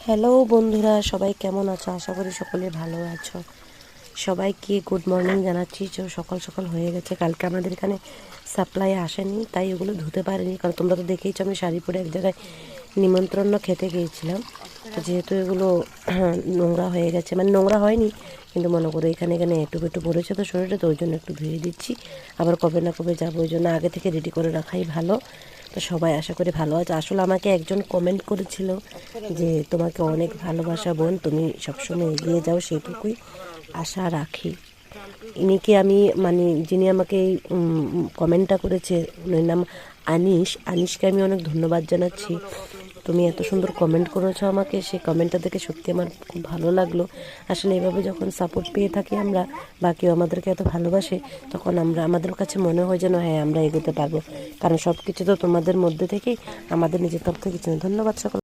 Hello বন্ধুরা, সবাই কেমন আছো? আশা করি সকলে ভালো আছো। সবাইকে গুড মর্নিং জানাচ্ছি। সকাল সকাল হয়ে গেছে। কালকে আমাদের এখানে সাপ্লাই আসেনি, তাই ওগুলো ধুতে পারিনি। কারণ তোমরা তো দেখেইছো আমি শাড়ি পরে এক জায়গায় নিমন্ত্রণ খেতে গিয়েছিলাম। তো যেহেতু এগুলো নোংরা হয়ে গেছে, মানে নোংরা হয়নি কিন্তু মনে করো এখানে এখানে একটু একটু পড়েছে তো শরীরে, তো ওই জন্য একটু ধুয়ে দিচ্ছি। আবার কবে না কবে যাবো, ওই জন্য আগে থেকে রেডি করে রাখাই ভালো। তো সবাই আশা করি ভালো আছে। আসলে আমাকে একজন কমেন্ট করেছিল যে তোমাকে অনেক ভালোবাসা বোন, তুমি সবসময় এগিয়ে যাও, সেটুকুই আশা রাখি। ইনিকে আমি মানে যিনি আমাকে এই কমেন্টটা করেছে, উনি নাম আনিশকে আমি অনেক ধন্যবাদ জানাচ্ছি। তুমি এত সুন্দর কমেন্ট করেছো আমাকে, সেই কমেন্টটা দেখে সত্যি আমার খুব ভালো লাগলো। আসলে এভাবে যখন সাপোর্ট পেয়ে থাকি আমরা, বা কেউ আমাদেরকে এত ভালোবাসে, তখন আমাদের কাছে মনে হয় যেন হ্যাঁ আমরা এগোতে পারবো। কারণ সব কিছু তো তোমাদের মধ্যে থেকেই, আমাদের নিজের তরফ থেকে কিছু না। ধন্যবাদ সকল।